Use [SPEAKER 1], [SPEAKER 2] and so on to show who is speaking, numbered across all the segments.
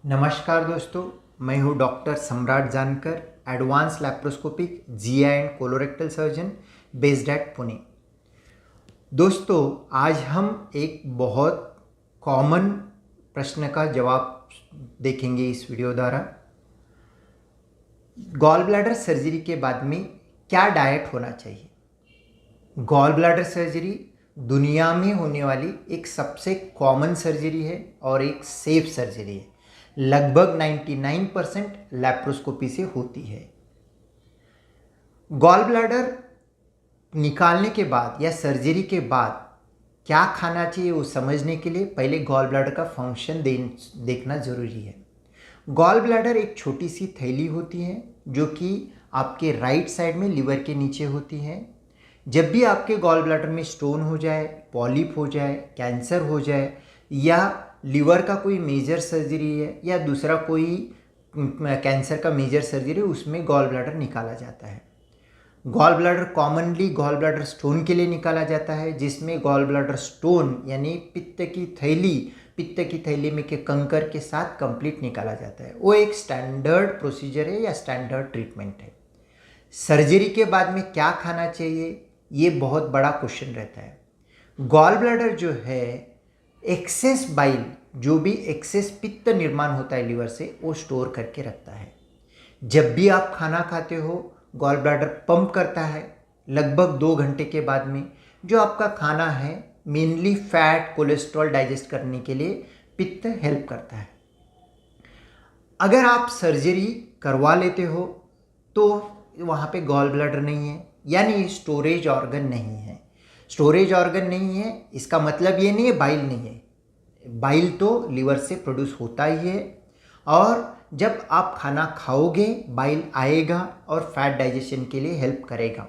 [SPEAKER 1] नमस्कार दोस्तों, मैं हूं डॉक्टर सम्राट जानकर, advance laparoscopic GI and colorectal surgeon based eight Pune. दोस्तों, आज हम एक बहुत कॉमन प्रश्न का जवाब देखेंगे इस वीडियो द्वारा। गॉल ब्लैडर सर्जरी के बाद में क्या डाइट होना चाहिए? गॉल ब्लैडर सर्जरी दुनिया में होने वाली एक सबसे कॉमन सर्जरी है और एक सेफ सर्जरी है। लगभग 99% लैप्रोस्कोपी से होती है। गॉल ब्लैडर निकालने के बाद या सर्जरी के बाद क्या खाना चाहिए वो समझने के लिए पहले गॉल ब्लैडर का फंक्शन देखना ज़रूरी है। गॉल ब्लैडर एक छोटी सी थैली होती है जो कि आपके राइट साइड में लिवर के नीचे होती है। जब भी आपके गॉल ब्लैडर में स्टोन हो जाए, पॉलिप हो जाए, कैंसर हो जाए या लिवर का कोई मेजर सर्जरी है या दूसरा कोई कैंसर का मेजर सर्जरी है, उसमें गॉल ब्लैडर निकाला जाता है। Gall bladder commonly gall bladder stone के लिए निकाला जाता है, जिसमें गॉल ब्लैडर स्टोन यानी पित्त की थैली में के कंकर के साथ कंप्लीट निकाला जाता है। वो एक स्टैंडर्ड प्रोसीजर है या स्टैंडर्ड ट्रीटमेंट है। सर्जरी के बाद में क्या खाना चाहिए, ये बहुत बड़ा क्वेश्चन रहता है। गॉल ब्लैडर जो है एक्सेस बाइल, जो भी एक्सेस पित्त निर्माण होता है लिवर से, वो स्टोर करके रखता है। जब भी आप खाना खाते हो गॉल ब्लैडर पंप करता है लगभग 2 घंटे के बाद में। जो आपका खाना है मेनली फैट, कोलेस्ट्रॉल डाइजेस्ट करने के लिए पित्त हेल्प करता है। अगर आप सर्जरी करवा लेते हो तो वहाँ पे गॉल ब्लैडर नहीं है, यानी स्टोरेज ऑर्गन नहीं है। स्टोरेज ऑर्गन नहीं है इसका मतलब ये नहीं है बाइल नहीं है। बाइल तो लिवर से प्रोड्यूस होता ही है और जब आप खाना खाओगे बाइल आएगा और फैट डाइजेशन के लिए हेल्प करेगा।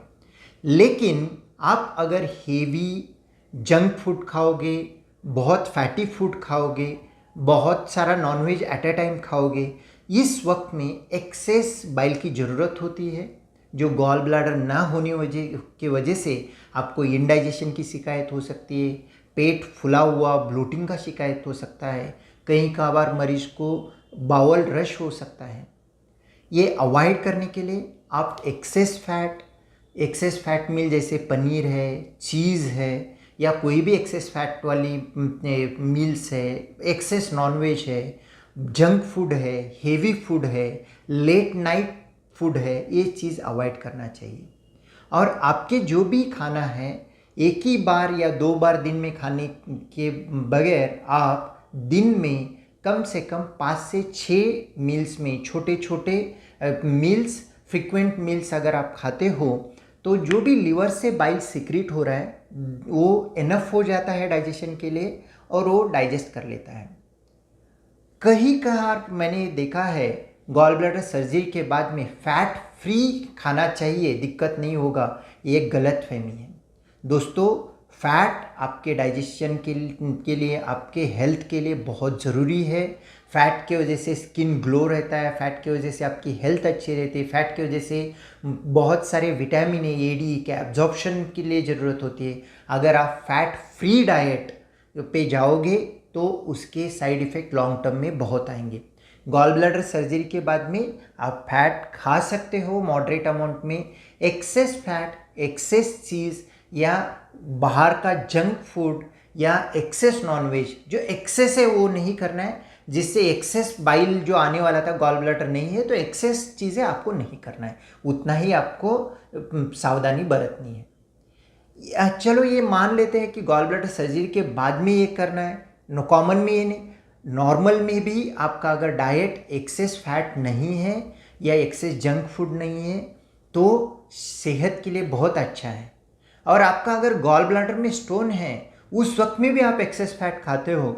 [SPEAKER 1] लेकिन आप अगर हेवी जंक फूड खाओगे, बहुत फैटी फूड खाओगे, बहुत सारा नॉनवेज एट ए टाइम खाओगे, इस वक्त में एक्सेस बाइल की ज़रूरत होती है, जो गॉल ब्लैडर ना होने की वजह से आपको इंडाइजेशन की शिकायत हो सकती है, पेट फुला हुआ ब्लोटिंग का शिकायत हो सकता है, कहीं का बार मरीज को बाउल रश हो सकता है। ये अवॉइड करने के लिए आप एक्सेस फैट मील जैसे पनीर है, चीज़ है या कोई भी एक्सेस फैट वाली मील्स है, एक्सेस नॉनवेज है, जंक फूड है, हेवी फूड है, लेट नाइट फूड है, ये चीज़ अवॉइड करना चाहिए। और आपके जो भी खाना है एक ही बार या 2 बार दिन में खाने के बगैर आप दिन में कम से कम 5 से 6 मील्स में छोटे छोटे मील्स, फ्रीक्वेंट मील्स अगर आप खाते हो तो जो भी लिवर से बाइल सिक्रीट हो रहा है वो इनफ हो जाता है डाइजेशन के लिए और वो डाइजेस्ट कर लेता है। कहीं कहाँ मैंने देखा है गॉल ब्लैडर सर्जरी के बाद में फैट फ्री खाना चाहिए, दिक्कत नहीं होगा, ये एक गलत फहमी है। दोस्तों, फैट आपके डाइजेशन के लिए, आपके हेल्थ के लिए बहुत ज़रूरी है। फैट की वजह से स्किन ग्लो रहता है, फैट की वजह से आपकी हेल्थ अच्छी रहती है, फैट की वजह से बहुत सारे विटामिन ए, डी के एब्जॉर्प्शन के लिए ज़रूरत होती है। अगर आप फैट फ्री डाइट पे जाओगे तो उसके साइड इफ़ेक्ट लॉन्ग टर्म में बहुत आएंगे। गॉल ब्लैडर सर्जरी के बाद में आप फैट खा सकते हो मॉडरेट अमाउंट में। एक्सेस फैट, एक्सेस चीज़ या बाहर का जंक फूड या एक्सेस नॉनवेज, जो एक्सेस है वो नहीं करना है, जिससे एक्सेस बाइल जो आने वाला था, गॉल ब्लैडर नहीं है तो एक्सेस चीज़ें आपको नहीं करना है, उतना ही आपको सावधानी बरतनी है। चलो ये मान लेते हैं कि गॉल ब्लैडर सर्जरी के बाद में ये करना है, कॉमन में ये नहीं, नॉर्मल में भी आपका अगर डाइट एक्सेस फैट नहीं है या एक्सेस जंक फूड नहीं है तो सेहत के लिए बहुत अच्छा है। और आपका अगर गॉल ब्लैडर में स्टोन है उस वक्त में भी आप एक्सेस फैट खाते हो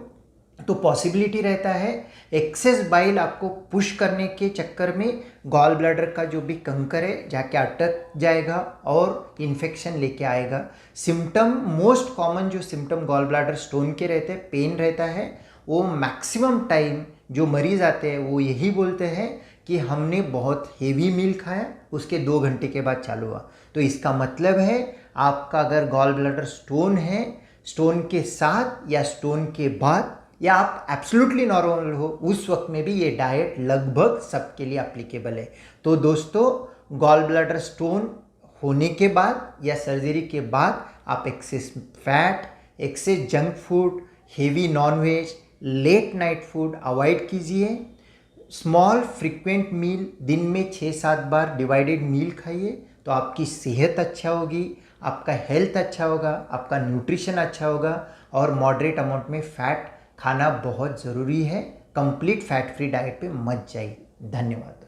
[SPEAKER 1] तो पॉसिबिलिटी रहता है एक्सेस बाइल आपको पुश करने के चक्कर में गॉल ब्लैडर का जो भी कंकर है जाके अटक जाएगा और इन्फेक्शन लेके आएगा। सिम्टम, मोस्ट कॉमन जो सिम्टम गॉल ब्लैडर स्टोन के रहते हैं, पेन रहता है, वो मैक्सिमम टाइम जो मरीज आते हैं वो यही बोलते हैं कि हमने बहुत हेवी मील खाया, उसके 2 घंटे के बाद चालू हुआ। तो इसका मतलब है आपका अगर गॉल ब्लैडर स्टोन है, स्टोन के साथ या स्टोन के बाद या आप एब्सोल्युटली नॉर्मल हो, उस वक्त में भी ये डाइट लगभग सबके लिए एप्लीकेबल है। तो दोस्तों, गॉल ब्लैडर स्टोन होने के बाद या सर्जरी के बाद आप excess fat, excess junk food, heavy nonveg, late night food avoid कीजिए। स्मॉल फ्रीक्वेंट मील, दिन में 6-7 बार डिवाइडेड मील खाइए, तो आपकी सेहत अच्छा होगी, आपका हेल्थ अच्छा होगा, आपका न्यूट्रिशन अच्छा होगा, और मॉडरेट अमाउंट में फैट खाना बहुत ज़रूरी है। कंप्लीट फैट फ्री डाइट पे मत जाइए। धन्यवाद।